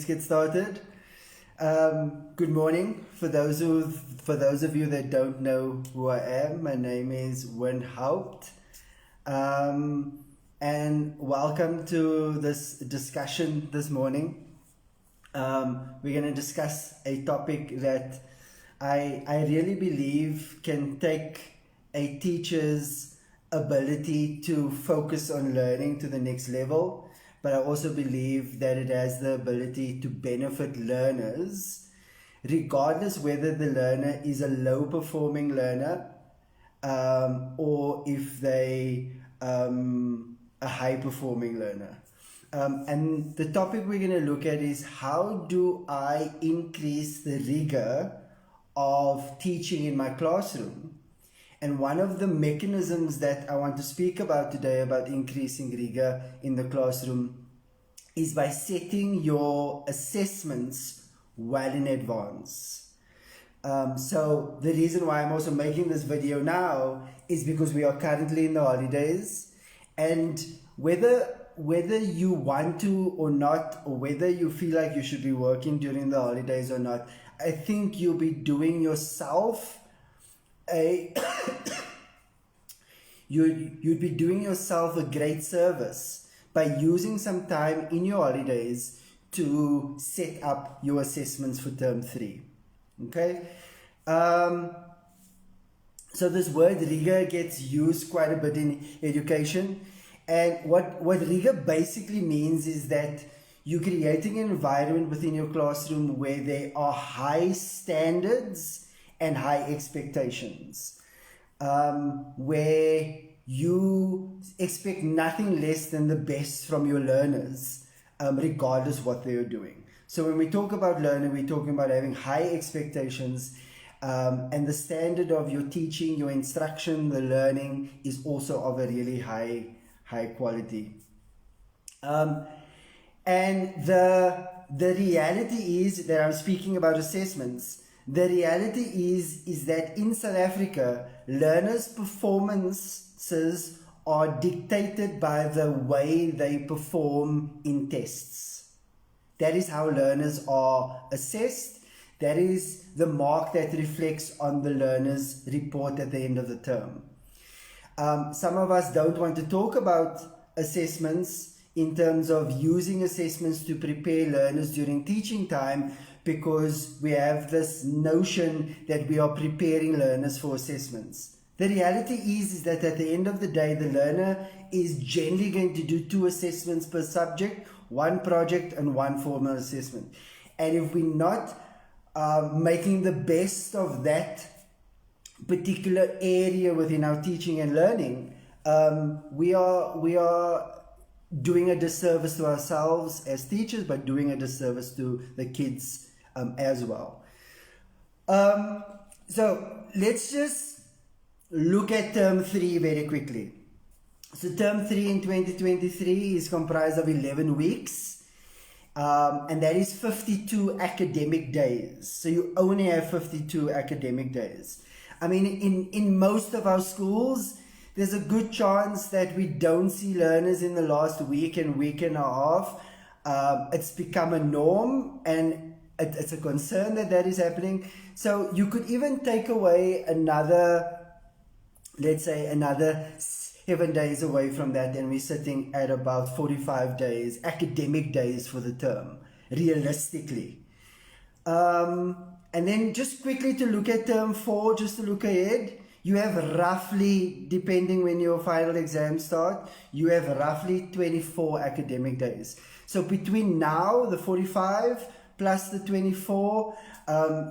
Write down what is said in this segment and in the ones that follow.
Let's get started. Good morning. For those of you that don't know who I am, my name is Win Haupt, and welcome to this discussion this morning. We're going to discuss a topic that I really believe can take a teacher's ability to focus on learning to the next level. But I also believe that it has the ability to benefit learners, regardless whether the learner is a low-performing learner or if they a high-performing learner. And the topic we're going to look at is how do I increase the rigor of teaching in my classroom? And one of the mechanisms that I want to speak about today about increasing rigor in the classroom is by setting your assessments well in advance. So the reason why I'm also making this video now is because we are currently in the holidays, and whether you want to or not, or whether you feel like you should be working during the holidays or not, I think you'll be doing yourself you'd be doing yourself a great service by using some time in your holidays to set up your assessments for term 3. Okay, so this word rigor gets used quite a bit in education, and what rigor basically means is that you're creating an environment within your classroom where there are high standards and high expectations, where you expect nothing less than the best from your learners, regardless what they are doing. So when we talk about learning, we're talking about having high expectations, and the standard of your teaching, your instruction, the learning is also of a really high quality. And the reality is that I'm speaking about assessments. The reality is that in South Africa, learners' performances are dictated by the way they perform in tests. That is how learners are assessed. That is the mark that reflects on the learner's report at the end of the term. Some of us don't want to talk about assessments in terms of using assessments to prepare learners during teaching time, because we have this notion that we are preparing learners for assessments. The reality is that at the end of the day, the learner is generally going to do 2 assessments per subject, 1 project and 1 formal assessment. And if we're not making the best of that particular area within our teaching and learning, we are doing a disservice to ourselves as teachers, but doing a disservice to the kids as well. So let's just look at term 3 very quickly. So term 3 in 2023 is comprised of 11 weeks, and that is 52 academic days. So you only have 52 academic days. I mean, in most of our schools, there's a good chance that we don't see learners in the last week and a half. It's become a norm, and it's a concern that is happening. So you could even take away let's say another 7 days away from that, and we're sitting at about 45 days, academic days for the term, realistically. And then just quickly to look at term 4, just to look ahead, you have roughly, depending when your final exams start, you have roughly 24 academic days. So between now, the 45 plus the 24,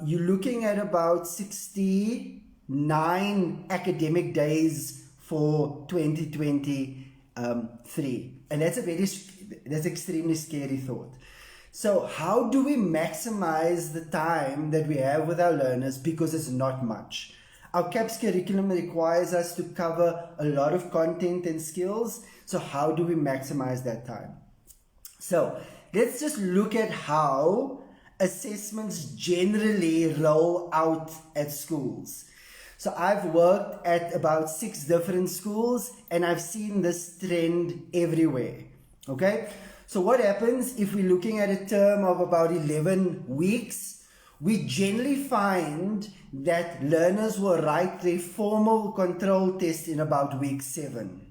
you're looking at about 69 academic days for 2023. And that's extremely scary thought. So how do we maximize the time that we have with our learners? Because it's not much. Our CAPS curriculum requires us to cover a lot of content and skills. So how do we maximize that time? So let's just look at how assessments generally roll out at schools. So I've worked at about 6 different schools, and I've seen this trend everywhere. Okay, So what happens if we're looking at a term of about 11 weeks? We generally find that learners will write their formal control test in about week 7,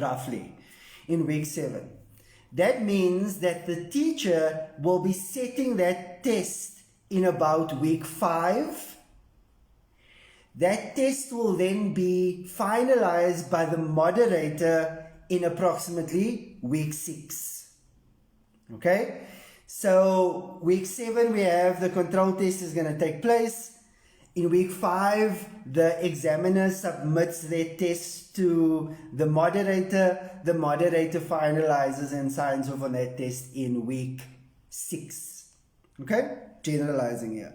roughly, in week 7. That means that the teacher will be setting that test in about week 5. That test will then be finalized by the moderator in approximately week 6. Okay? So week 7 we have the control test is going to take place. In week 5 the examiner submits their test to the moderator. The moderator finalizes and signs off on that test in week 6. Okay? Generalizing here.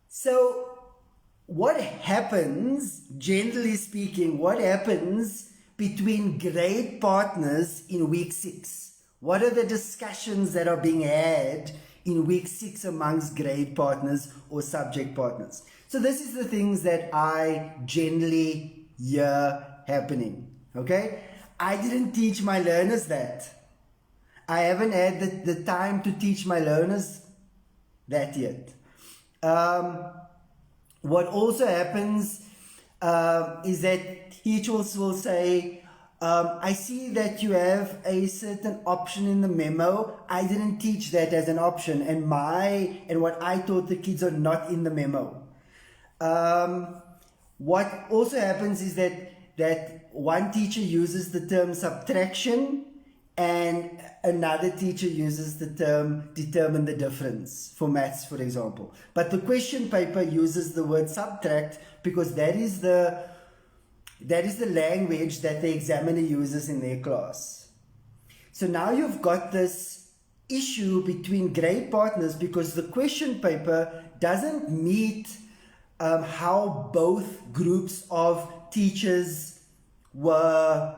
So what happens, generally speaking, what happens between grade partners in week 6? What are the discussions that are being had in week 6 amongst grade partners or subject partners? So this is the things that I generally hear happening. Okay? I didn't teach my learners that. I haven't had the time to teach my learners that yet. What also happens is that teachers will say, I see that you have a certain option in the memo. I didn't teach that as an option, and what I taught the kids are not in the memo. What also happens is that one teacher uses the term subtraction and another teacher uses the term determine the difference for maths, for example. But the question paper uses the word subtract because that is the language that the examiner uses in their class. So now you've got this issue between grade partners because the question paper doesn't meet how both groups of teachers were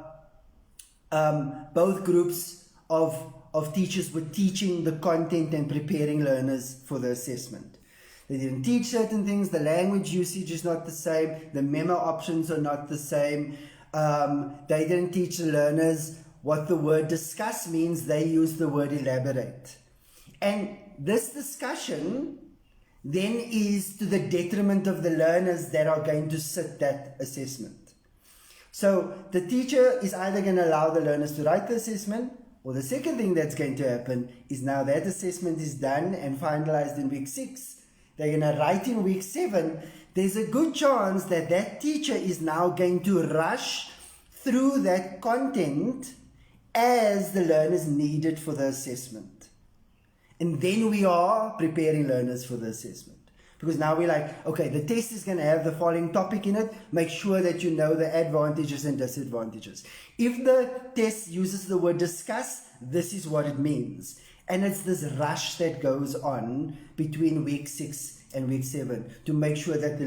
teaching the content and preparing learners for the assessment. They didn't teach certain things, the language usage is not the same, the memo options are not the same, they didn't teach the learners what the word discuss means, they used the word elaborate. And this discussion then is to the detriment of the learners that are going to sit that assessment. So the teacher is either going to allow the learners to write the assessment, or the second thing that's going to happen is now that assessment is done and finalized in week 6. They're going to write in week 7. There's a good chance that that teacher is now going to rush through that content as the learners need it for the assessment. And then we are preparing learners for the assessment. Because now we're like, okay, the test is going to have the following topic in it. Make sure that you know the advantages and disadvantages. If the test uses the word discuss, this is what it means. And it's this rush that goes on between week 6 and week 7 to make sure that the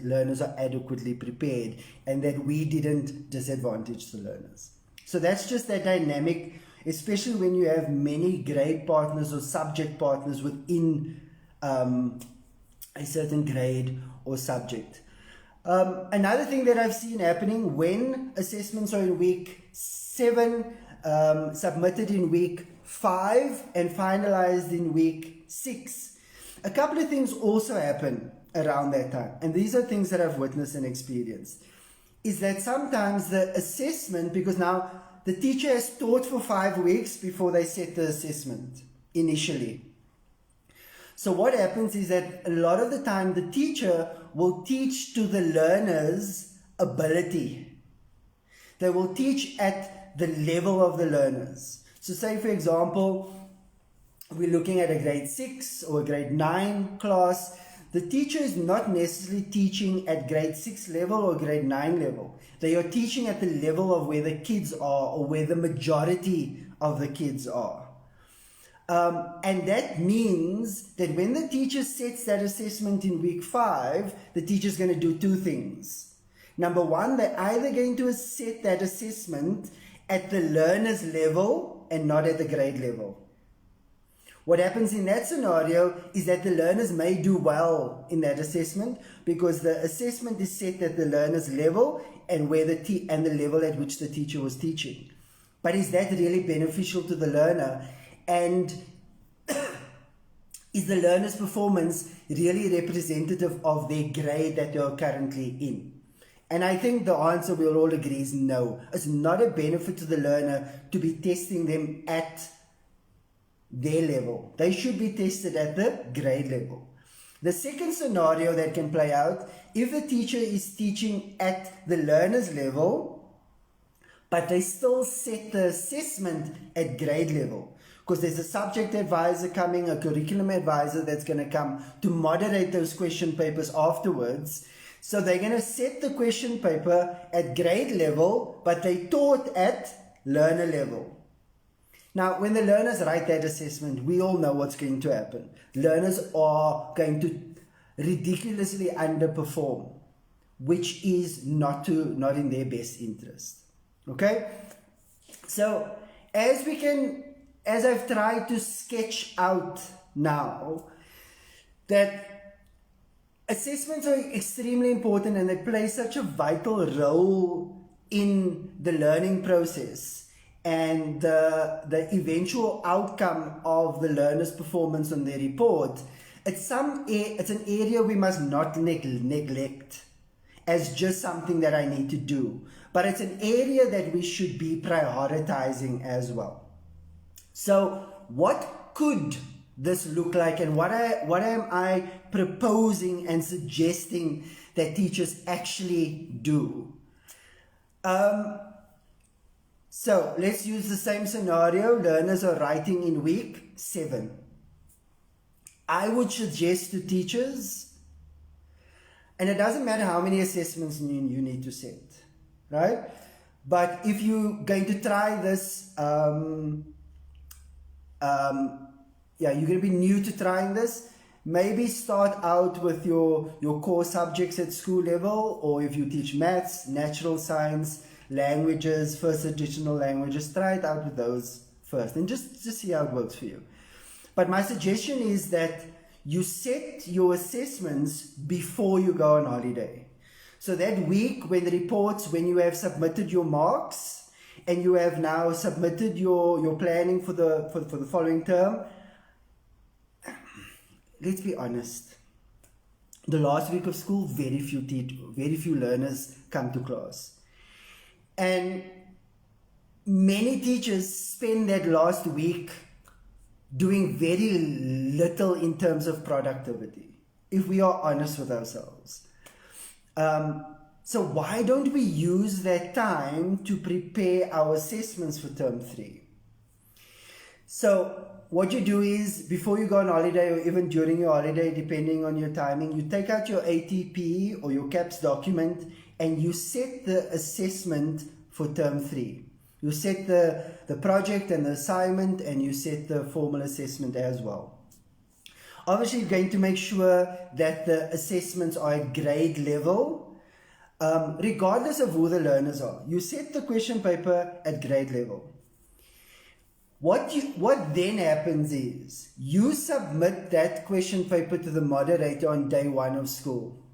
learners are adequately prepared and that we didn't disadvantage the learners. So that's just that dynamic, especially when you have many grade partners or subject partners within a certain grade or subject. Another thing that I've seen happening when assessments are in week 7, submitted in week 5 and finalized in week 6, a couple of things also happen around that time. And these are things that I've witnessed and experienced. Is that sometimes the assessment, because now the teacher has taught for 5 weeks before they set the assessment initially. So what happens is that a lot of the time the teacher will teach to the learner's ability. They will teach at the level of the learners. So say for example, we're looking at a grade 6 or a grade 9 class. The teacher is not necessarily teaching at grade 6 level or grade 9 level. They are teaching at the level of where the kids are or where the majority of the kids are. And that means that when the teacher sets that assessment in week 5, the teacher is going to do 2 things. Number 1, they're either going to set that assessment at the learner's level and not at the grade level. What happens in that scenario is that the learners may do well in that assessment because the assessment is set at the learner's level and where the level at which the teacher was teaching. But is that really beneficial to the learner? And is the learner's performance really representative of their grade that they're currently in? And I think the answer we'll all agree is no. It's not a benefit to the learner to be testing them at their level. They should be tested at the grade level. The second scenario that can play out, if the teacher is teaching at the learner's level, but they still set the assessment at grade level, because there's a subject advisor coming, a curriculum advisor that's going to come to moderate those question papers afterwards. So they're going to set the question paper at grade level, but they taught at learner level. Now, when the learners write that assessment, we all know what's going to happen. Learners are going to ridiculously underperform, which is not in their best interest. Okay? So, as I've tried to sketch out now, that assessments are extremely important and they play such a vital role in the learning process and the eventual outcome of the learner's performance on their report. It's an area we must not neglect as just something that I need to do, but it's an area that we should be prioritizing as well. So what could this look like, and what am I proposing and suggesting that teachers actually do? So let's use the same scenario. Learners are writing in week 7. I would suggest to teachers, and it doesn't matter how many assessments you need to set, right? But if you're going to try this, you're going to be new to trying this, maybe start out with your core subjects at school level, or if you teach maths, natural science, languages, first additional languages, try it out with those first and just see how it works for you. But my suggestion is that you set your assessments before you go on holiday. So that week when you have submitted your marks and you have now submitted your planning for the following term, let's be honest, the last week of school, very few learners come to class. And many teachers spend that last week doing very little in terms of productivity, if we are honest with ourselves. So why don't we use that time to prepare our assessments for term 3? So what you do is, before you go on holiday, or even during your holiday, depending on your timing, you take out your ATP or your CAPS document and you set the assessment for term 3. You set the project and the assignment, and you set the formal assessment as well. Obviously, you're going to make sure that the assessments are at grade level, regardless of who the learners are. You set the question paper at grade level. What then happens is, you submit that question paper to the moderator on day 1 of school.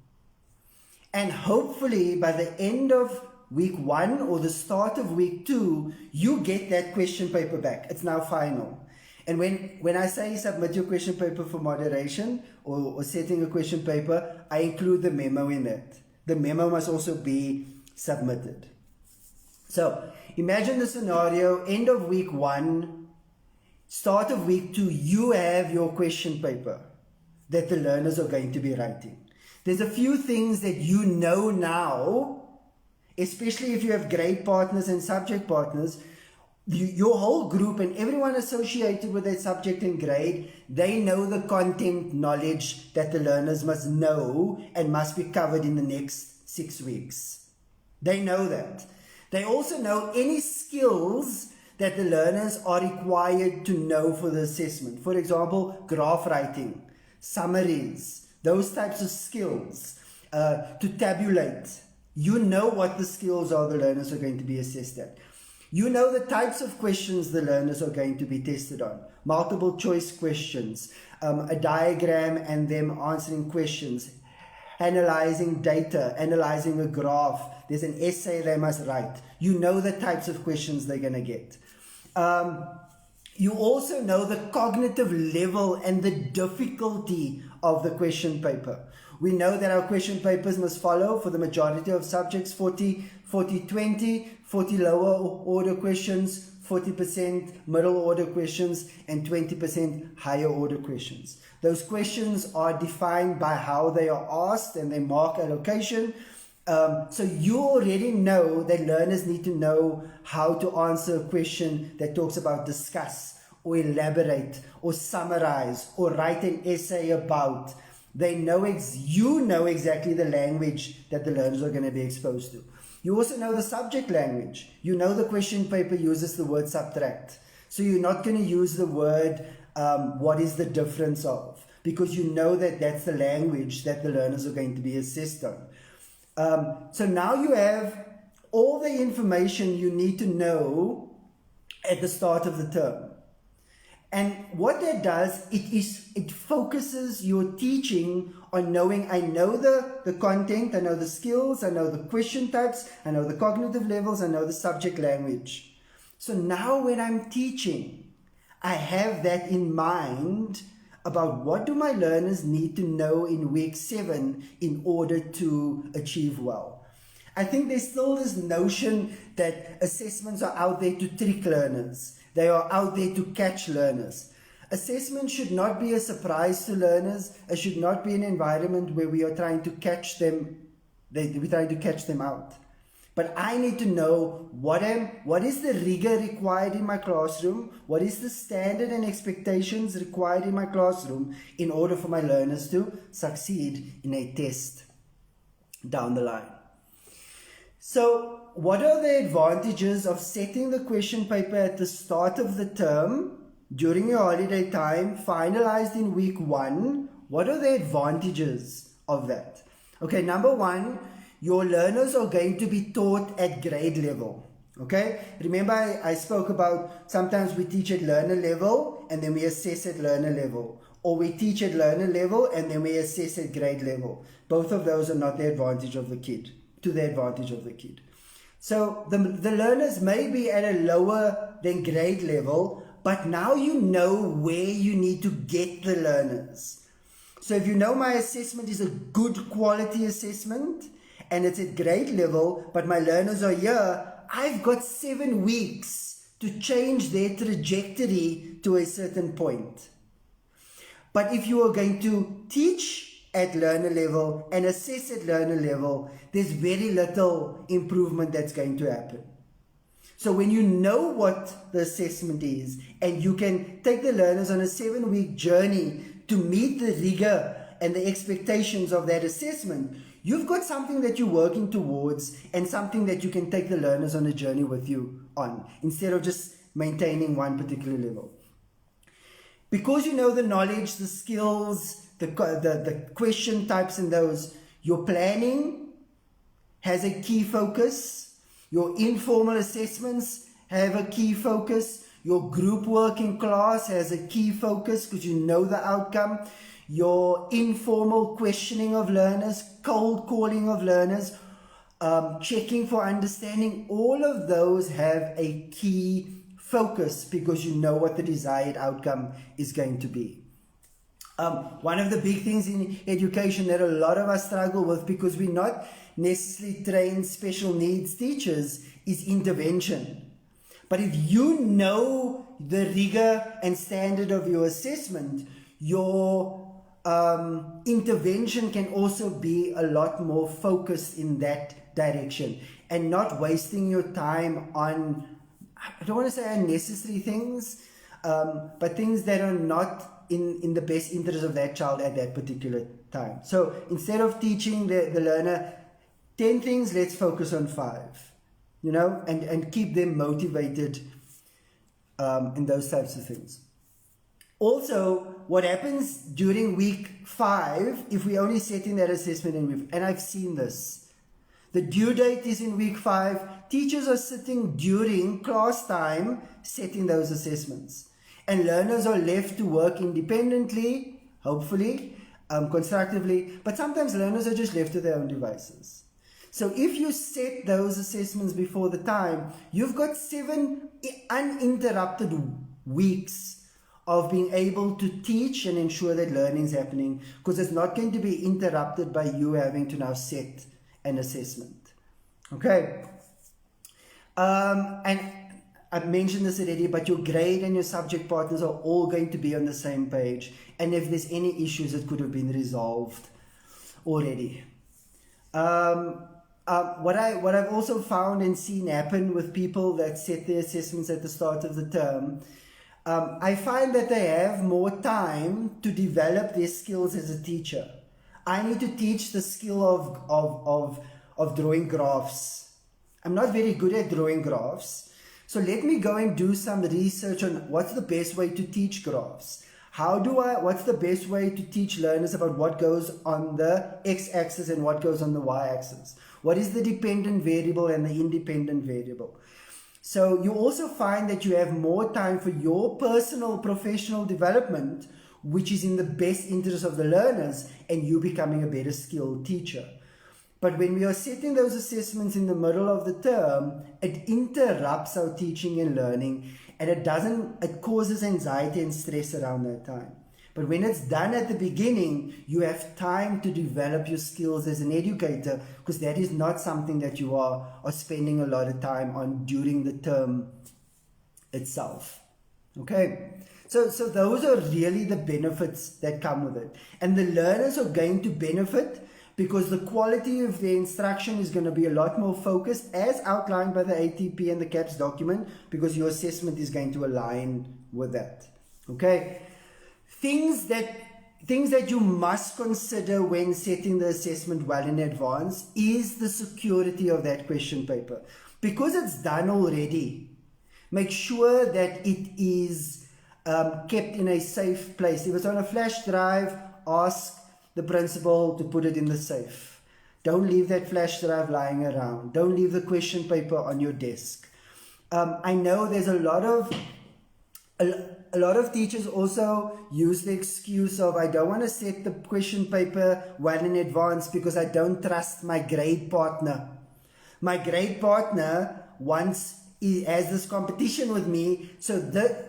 And hopefully, by the end of week 1 or the start of week 2, you get that question paper back. It's now final. And when I say submit your question paper for moderation or setting a question paper, I include the memo in that. The memo must also be submitted. So imagine the scenario, end of week 1, start of week 2, you have your question paper that the learners are going to be writing. There's a few things that you know now, especially if you have grade partners and subject partners. Your whole group and everyone associated with that subject and grade, they know the content knowledge that the learners must know and must be covered in the next 6 weeks. They know that. They also know any skills that the learners are required to know for the assessment. For example, graph writing, summaries, those types of skills, to tabulate. You know what the skills are the learners are going to be assessed at. You know the types of questions the learners are going to be tested on. Multiple choice questions, a diagram and them answering questions, analyzing data, analyzing a graph. There's an essay they must write. You know the types of questions they're going to get. You also know the cognitive level and the difficulty of the question paper. We know that our question papers must follow, for the majority of subjects, 40-20, 40 lower order questions, 40% middle order questions, and 20% higher order questions. Those questions are defined by how they are asked and their mark allocation. So you already know that learners need to know how to answer a question that talks about discuss or elaborate or summarize or write an essay about. They know you know exactly the language that the learners are going to be exposed to. You also know the subject language. You know the question paper uses the word subtract. So you're not going to use the word what is the difference of, because you know that that's the language that the learners are going to be assessed on. So now you have all the information you need to know at the start of the term. And what that does, it focuses your teaching on knowing, I know the content, I know the skills, I know the question types, I know the cognitive levels, I know the subject language. So now when I'm teaching, I have that in mind about what do my learners need to know in week 7 in order to achieve well. I think there's still this notion that assessments are out there to trick learners. They are out there to catch learners. Assessment should not be a surprise to learners. It should not be an environment where we are trying to catch them. We're trying to catch them out. But I need to know what is the rigor required in my classroom, what is the standard and expectations required in my classroom in order for my learners to succeed in a test down the line. So what are the advantages of setting the question paper at the start of the term, during your holiday time, finalized in week 1? What are the advantages of that? Okay, number 1, your learners are going to be taught at grade level. Okay, remember I spoke about sometimes we teach at learner level and then we assess at learner level, or we teach at learner level and then we assess at grade level. Both of those are not the advantage of the kid, to the advantage of the kid. So the learners may be at a lower than grade level, but now you know where you need to get the learners. So if you know my assessment is a good quality assessment and it's at grade level, but my learners are here, I've got 7 weeks to change their trajectory to a certain point. But if you are going to teach at learner level and assess at learner level, there's very little improvement that's going to happen. So when you know what the assessment is and you can take the learners on a 7-week journey to meet the rigor and the expectations of that assessment, you've got something that you're working towards and something that you can take the learners on a journey with you on, instead of just maintaining one particular level. Because you know the knowledge, the skills, the question types and those, your planning has a key focus. Your informal assessments have a key focus. Your group work in class has a key focus because you know the outcome. Your informal questioning of learners, cold calling of learners, checking for understanding, all of those have a key focus because you know what the desired outcome is going to be. One of the big things in education that a lot of us struggle with, because we're not necessarily trained special needs teachers, is intervention. But if you know the rigor and standard of your assessment, your intervention can also be a lot more focused in that direction and not wasting your time on, I don't want to say unnecessary things, but things that are not in the best interest of that child at that particular time. So instead of teaching the learner 10 things, let's focus on 5, and keep them motivated in those types of things. Also, what happens during week 5, if we only set in that assessment in week, and I've seen this, the due date is in week 5, teachers are sitting during class time setting those assessments. And learners are left to work independently, hopefully, constructively, but sometimes learners are just left to their own devices. So if you set those assessments before the time, you've got 7 uninterrupted weeks of being able to teach and ensure that learning is happening, because it's not going to be interrupted by you having to now set an assessment. Okay. And I've mentioned this already, but your grade and your subject partners are all going to be on the same page. And if there's any issues, it could have been resolved already. What I've also found and seen happen with people that set their assessments at the start of the term, I find that they have more time to develop their skills as a teacher. I need to teach the skill of drawing graphs. I'm not very good at drawing graphs. So let me go and do some research on what's the best way to teach graphs. What's the best way to teach learners about what goes on the x-axis and what goes on the y-axis? What is the dependent variable and the independent variable? So you also find that you have more time for your personal professional development, which is in the best interest of the learners and you becoming a better skilled teacher. But when we are setting those assessments in the middle of the term, it interrupts our teaching and learning, and it causes anxiety and stress around that time. But when it's done at the beginning, you have time to develop your skills as an educator, because that is not something that you are spending a lot of time on during the term itself. Okay? So those are really the benefits that come with it. And the learners are going to benefit because the quality of their instruction is going to be a lot more focused, as outlined by the ATP and the CAPS document, because your assessment is going to align with that. Okay? Things that you must consider when setting the assessment well in advance is the security of that question paper. Because it's done already, make sure that it is kept in a safe place. If it's on a flash drive, ask the principal to put it in the safe. Don't leave that flash drive lying around. Don't leave the question paper on your desk. I know there's a lot of teachers also use the excuse of, I don't want to set the question paper well in advance because I don't trust my grade partner. My grade partner has this competition with me, so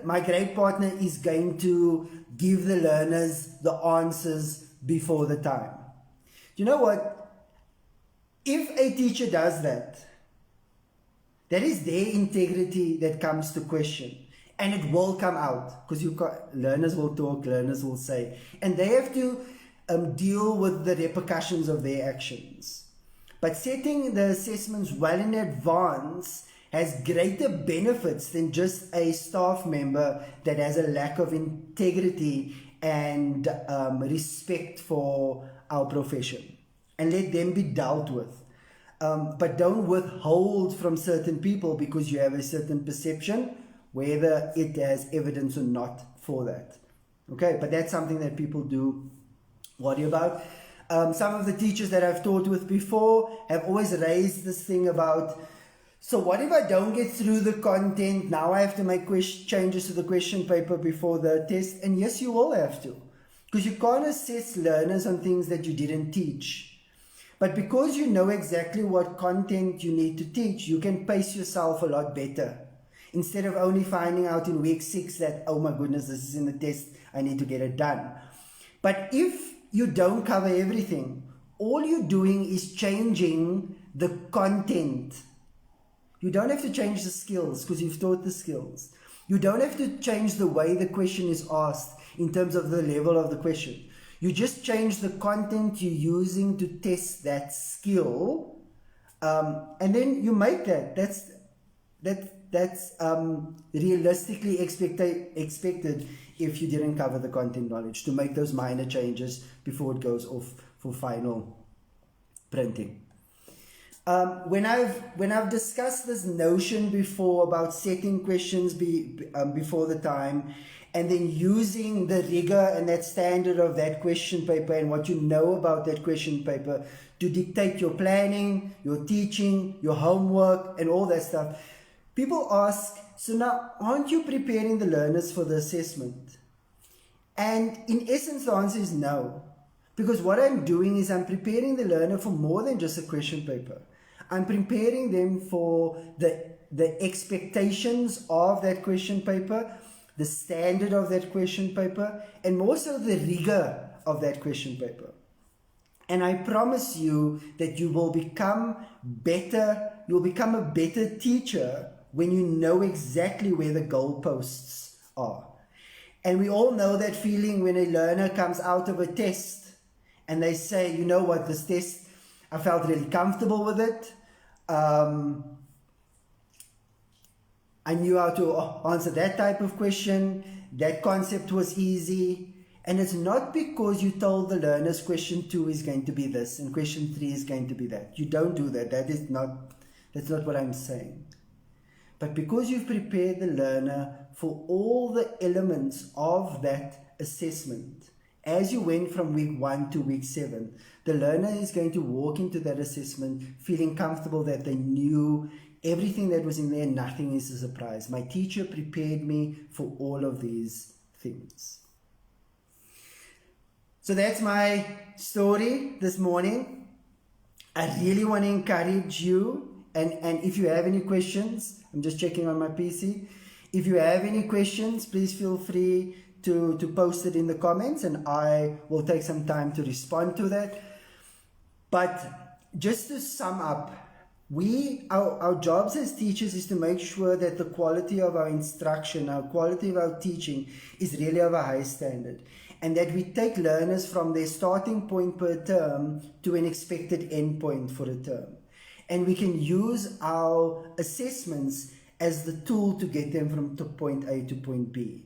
my grade partner is going to give the learners the answers before the time. You know what? If a teacher does that, that is their integrity that comes to question. And it will come out, because learners will talk, learners will say, and they have to deal with the repercussions of their actions. But setting the assessments well in advance has greater benefits than just a staff member that has a lack of integrity and respect for our profession. And let them be dealt with. But don't withhold from certain people because you have a certain perception, whether it has evidence or not for that. Okay, but that's something that people do worry about. Some of the teachers that I've taught with before have always raised this thing about, so what if I don't get through the content? Now I have to make changes to the question paper before the test. And yes, you will have to, because you can't assess learners on things that you didn't teach. But because you know exactly what content you need to teach, you can pace yourself a lot better. Instead of only finding out in week 6 that, oh my goodness, this is in the test, I need to get it done. But if you don't cover everything, all you're doing is changing the content. You don't have to change the skills because you've taught the skills. You don't have to change the way the question is asked in terms of the level of the question. You just change the content you're using to test that skill, and then you make that. That's realistically expected if you didn't cover the content knowledge, to make those minor changes before it goes off for final printing. When I've discussed this notion before about setting questions before the time, and then using the rigor and that standard of that question paper and what you know about that question paper to dictate your planning, your teaching, your homework, and all that stuff, people ask, so now aren't you preparing the learners for the assessment? And in essence, the answer is no. Because what I'm doing is I'm preparing the learner for more than just a question paper. I'm preparing them for the expectations of that question paper, the standard of that question paper, and more so the rigor of that question paper. And I promise you that you will become better, you'll become a better teacher when you know exactly where the goalposts are. And we all know that feeling when a learner comes out of a test and they say, you know what, this test, I felt really comfortable with it. I knew how to answer that type of question. That concept was easy. And it's not because you told the learners question 2 is going to be this and question 3 is going to be that. You don't do that. That's not what I'm saying. But because you've prepared the learner for all the elements of that assessment, as you went from week 1 to week 7, the learner is going to walk into that assessment feeling comfortable that they knew everything that was in there, nothing is a surprise. My teacher prepared me for all of these things. So that's my story this morning. I really want to encourage you, and if you have any questions, I'm just checking on my PC. If you have any questions, please feel free to post it in the comments, and I will take some time to respond to that. But just to sum up, our jobs as teachers is to make sure that the quality of our instruction, our quality of our teaching is really of a high standard, and that we take learners from their starting point per term to an expected end point for a term. And we can use our assessments as the tool to get them from point A to point B.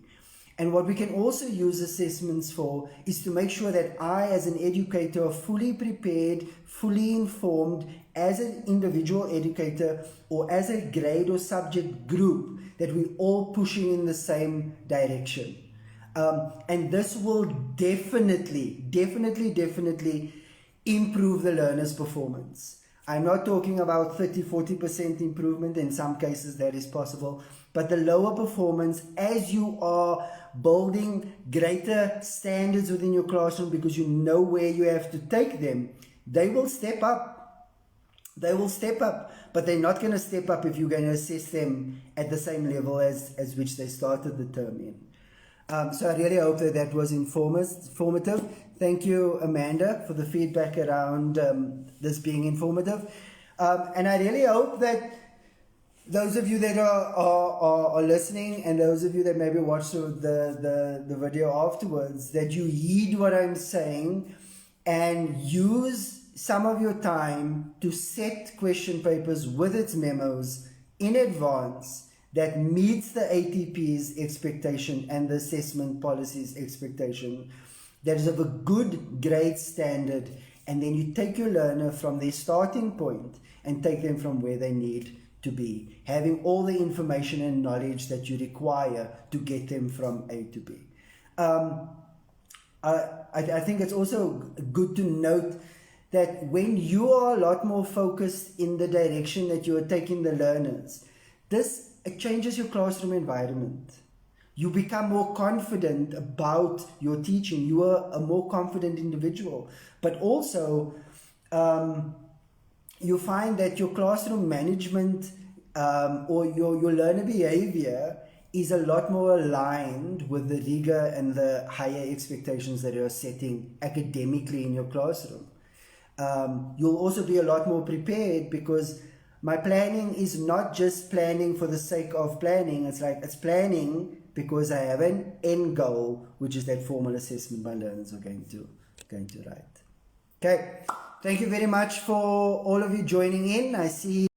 And what we can also use assessments for is to make sure that I, as an educator, are fully prepared, fully informed, as an individual educator or as a grade or subject group, that we're all pushing in the same direction. And this will definitely improve the learner's performance. I'm not talking about 30-40% improvement. In some cases that is possible, but the lower performance, as you are building greater standards within your classroom because you know where you have to take them, they will step up. They will step up, but they're not going to step up if you're going to assess them at the same level as which they started the term in. So I really hope that was informative. Thank you, Amanda, for the feedback around this being informative. And I really hope that those of you that are listening, and those of you that maybe watch the video afterwards, that you heed what I'm saying and use some of your time to set question papers with its memos in advance that meets the ATP's expectation and the assessment policy's expectation, that is of a good grade standard, and then you take your learner from their starting point and take them from where they need to be, having all the information and knowledge that you require to get them from A to B. I think it's also good to note that when you are a lot more focused in the direction that you are taking the learners, it changes your classroom environment. You become more confident about your teaching. You are a more confident individual. But also, you find that your classroom management or your learner behavior is a lot more aligned with the rigor and the higher expectations that you are setting academically in your classroom. You'll also be a lot more prepared, because my planning is not just planning for the sake of planning. It's planning because I have an end goal, which is that formal assessment my learners are going to write. Okay, thank you very much for all of you joining in. I see